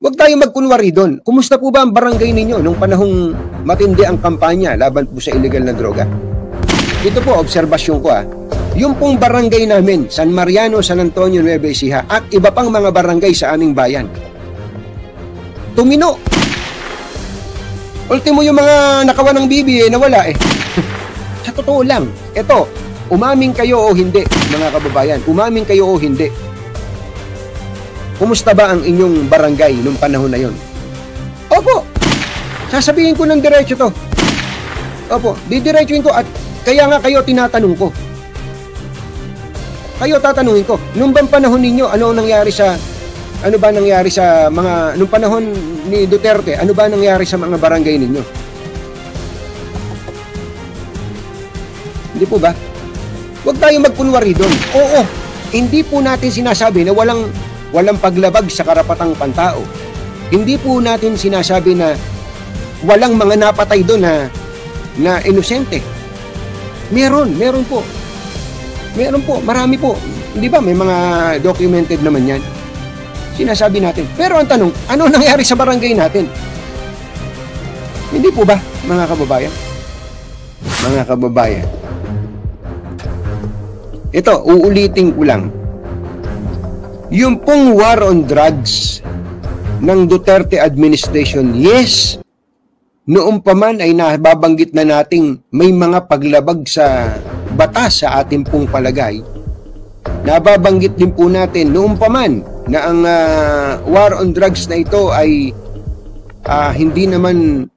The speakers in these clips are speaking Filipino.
Huwag tayo magkunwari doon. Kumusta po ba ang barangay ninyo nung panahong matindi ang kampanya laban po sa illegal na droga? Ito po, obserbasyon ko Yung pong barangay namin, San Mariano, San Antonio, Nueva Ecija, at iba pang mga barangay sa aming bayan. Tumino. Ultimo yung mga nakawan ng bibi, nawala Sa totoo lang, ito, umaming kayo o hindi, mga kababayan, umaming kayo o hindi. Kumusta ba ang inyong barangay nung panahon na yon? Opo, sasabihin ko ng diretso to. Opo, didiretsuin ko at kaya nga kayo tinatanong ko. Kayo tatanungin ko, nung bang panahon ninyo, ano ba nangyari sa mga, nung panahon ni Duterte, ano ba nangyari sa mga barangay ninyo? Hindi po ba? Huwag tayong magkunwari doon. Oo, hindi po natin sinasabi na walang paglabag sa karapatang pantao. Hindi po natin sinasabi na walang mga napatay doon na inosente. Meron po. Meron po, marami po. Hindi ba may mga documented naman yan? Sinasabi natin. Pero ang tanong, ano nangyari sa barangay natin? Hindi po ba, mga kababayan? Mga kababayan. Ito, uulitin ko lang. Yung pong war on drugs ng Duterte administration, yes, noong pa man ay nababanggit na nating may mga paglabag sa batas sa ating pong palagay. Nababanggit din po natin noong pa man na ang war on drugs na ito ay hindi naman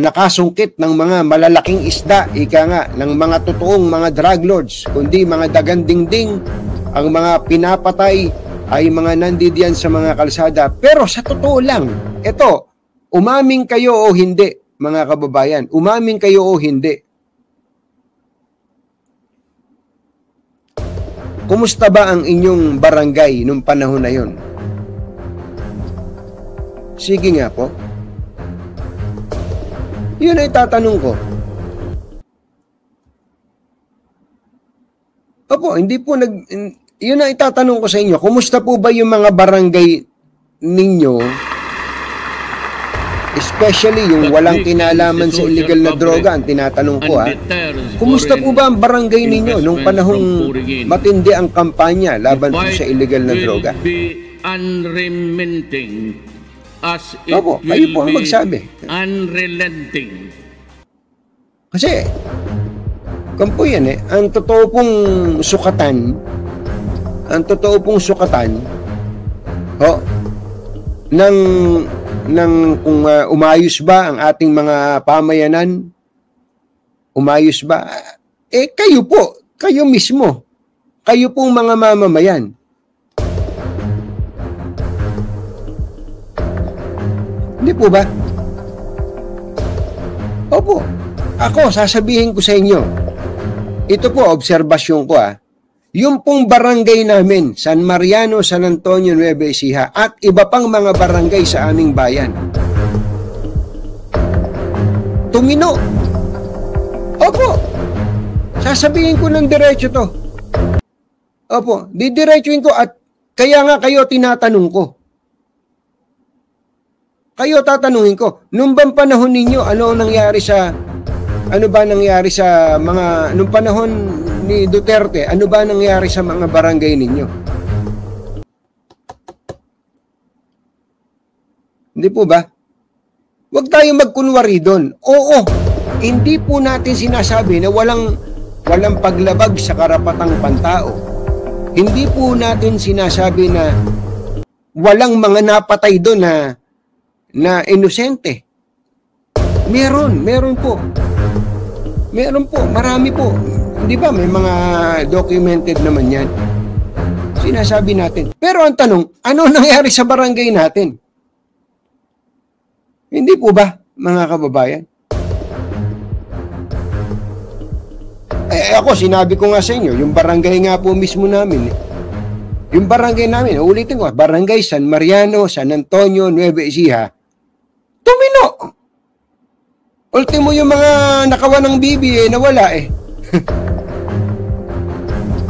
nakasungkit ng mga malalaking isda, ika nga, ng mga totoong mga drug lords, kundi mga dagandingding. Ang mga pinapatay ay mga nandidiyan sa mga kalsada. Pero sa totoo lang, ito, umaming kayo o hindi, mga kababayan, umaming kayo o hindi. Kumusta ba ang inyong barangay nung panahon na yon? Sige nga po. Yun ay tatanong ko. Opo, hindi po yun ay tatanong ko sa inyo. Kumusta po ba yung mga barangay ninyo? Especially yung walang kinalaman sa illegal na droga, ang tinatanong ko Kumusta po ba ang barangay ninyo nung panahong matindi ang kampanya laban po sa illegal na droga? Unrelenting as it Opo, kayo po ang magsabi. Unrelenting. Kasi, kampo yan ang totoo pong sukatan, ng kung umayos ba ang ating mga pamayanan, umayos ba? Kayo po, kayo mismo, kayo pong mga mamamayan. Hindi po ba? Opo, ako sasabihin ko sa inyo, ito po, obserbasyon ko yung pong barangay namin, San Mariano, San Antonio, Nueva Ecija, at iba pang mga barangay sa aming bayan. Tumino. Opo. Sasabihin ko ng diretso to. Opo. Didiretsuin ko at kaya nga kayo tinatanong ko. Kayo tatanungin ko, nung bang panahon ninyo, ano ba nangyari sa mga, nung panahon ni Duterte, ano ba nangyari sa mga barangay ninyo? Hindi po ba? Huwag tayo magkunwari doon. Oo, hindi po natin sinasabi na walang paglabag sa karapatang pantao. Hindi po natin sinasabi na walang mga napatay doon na inosente. Meron po. Meron po, marami po. Di ba may mga documented naman yan? Sinasabi natin. Pero ang tanong, ano nangyari sa barangay natin? Hindi po ba, mga kababayan? Ako, sinabi ko nga sa inyo, yung barangay nga po mismo namin. Yung barangay namin, ulitin ko, barangay San Mariano, San Antonio, Nueva Ecija. Tumino! Ultimo yung mga nakawan ng bibi, nawala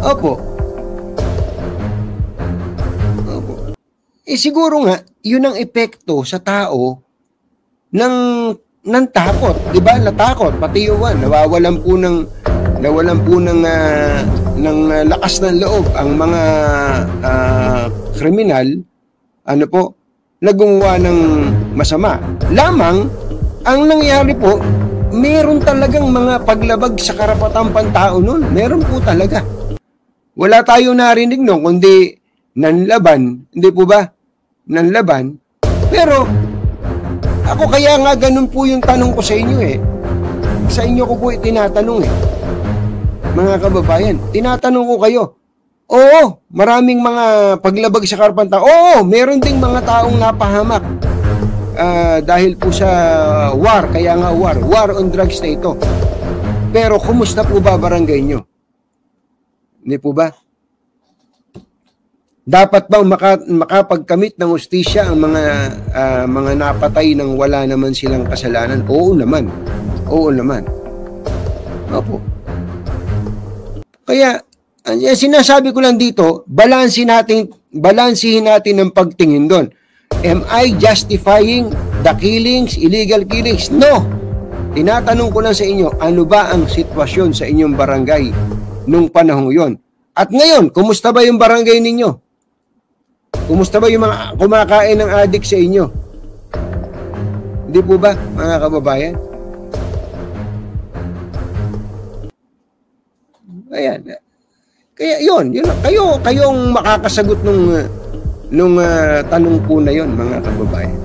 Opo. Siguro nga, yun ang epekto sa tao ng takot, 'di ba? Natakot pati yung nawalan po ng lakas ng loob ang mga kriminal, nagumawa ng masama. Lamang ang nangyari po, meron talagang mga paglabag sa karapatang pantao noon. Meron po talaga. Wala tayong narinig noon kundi nanlaban, hindi po ba? Nanlaban. Pero ako kaya nga ganun po yung tanong ko sa inyo eh. Sa inyo ko po itinatanong eh. Mga kababayan, tinatanong ko kayo. Oo, maraming mga paglabag sa karapatang tao. Oo, meron ding mga taong napahamak. Dahil po sa war, kaya nga war on drugs na ito. Pero kumusta po ba barangay nyo? Hindi po ba? Dapat ba makapagkamit ng hustisya ang mga napatay nang wala naman silang kasalanan? Oo naman. Oo naman. Opo. Kaya sinasabi ko lang dito, balansihin natin ang pagtingin doon. Am I justifying the killings, illegal killings? No. Tinatanong ko lang sa inyo, ano ba ang sitwasyon sa inyong barangay nung panahong yon? At ngayon, kumusta ba yung barangay ninyo? Kumusta ba yung mga kumakain ng addict sa inyo? Hindi po ba, mga kababayan? Ayan. Kaya yun kayong makakasagot nung tanong po na yon, mga kababayan.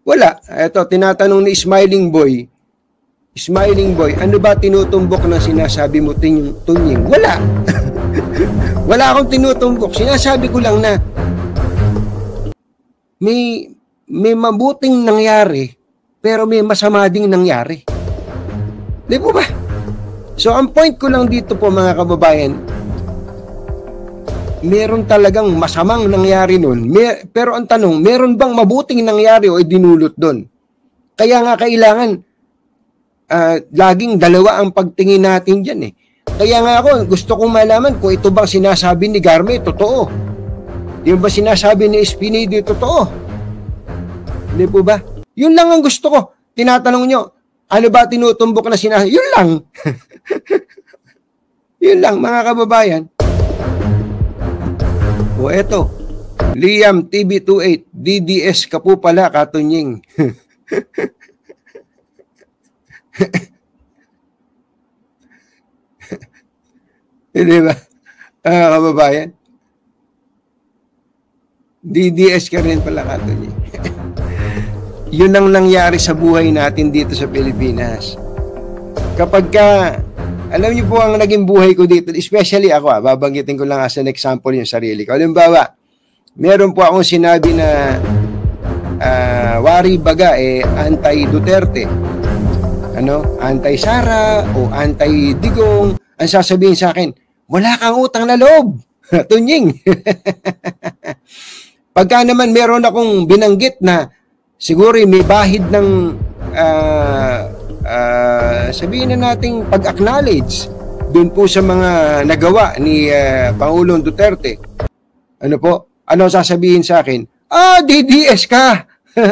Wala. Ito, tinatanong ni Smiling Boy, ano ba tinutumbok na sinasabi mo, Tunying? Wala. Wala akong tinutumbok. Sinasabi ko lang na may mabuting nangyari, pero may masama ding nangyari. Di po ba? So, ang point ko lang dito po, mga kababayan, meron talagang masamang nangyari nun. Pero ang tanong, meron bang mabuting nangyari o dinulot doon? Kaya nga kailangan laging dalawa ang pagtingin natin dyan eh. Kaya nga ako, gusto kong malaman kung ito bang sinasabi ni Garme, totoo. Yung ba sinasabi ni Espinido, totoo. Hindi po ba? Yun lang ang gusto ko. Tinatanong nyo, ano ba tinutumbok na sinasabi? Yun lang. Yun lang, mga kababayan. O eto, Liam TV28, DDS ka po pala, Katunying. Hindi ba? Kababayan? DDS ka rin pala, Katunying. Yun ang nangyari sa buhay natin dito sa Pilipinas. Kapag alam niyo po ang naging buhay ko dito, especially ako, babanggitin ko lang as an example yung sarili ko. Halimbawa, meron po akong sinabi na wari baga anti-Duterte, anti-Sara o anti-Digong. Ang sasabihin sa akin, wala kang utang na loob, Tunying. Pagka naman meron akong binanggit na siguro may bahid ng sabihin na nating pag-acknowledge dun po sa mga nagawa ni Pangulong Duterte. Ano po? Ano sasabihin sa akin? DDS ka!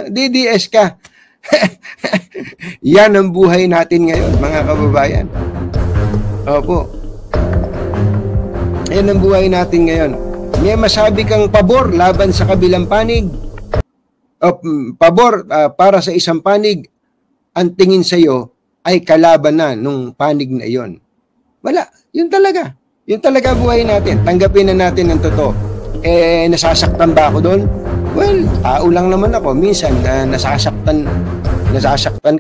DDS ka! Yan ang buhay natin ngayon, mga kababayan. Opo. Yan ang buhay natin ngayon. May masabi kang pabor laban sa kabilang panig. Pabor para sa isang panig, ang tingin sa iyo ay kalaban na nung panig na iyon. Wala. Yun talaga. Yun talaga buhay natin. Tanggapin na natin ang totoo. Nasasaktan ba ako doon? Well, tao lang naman ako. Minsan, nasasaktan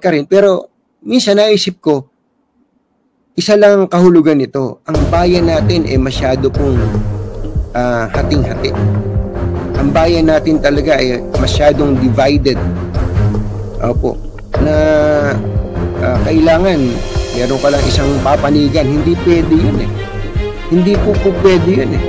ka rin. Pero, minsan naisip ko, isa lang ang kahulugan nito. Ang bayan natin masyado pong hating-hati. Ang bayan natin talaga ay masyadong divided. Opo. Na kailangan meron ka lang isang papanigan. Hindi pwede yun eh. Hindi po pwede yun eh.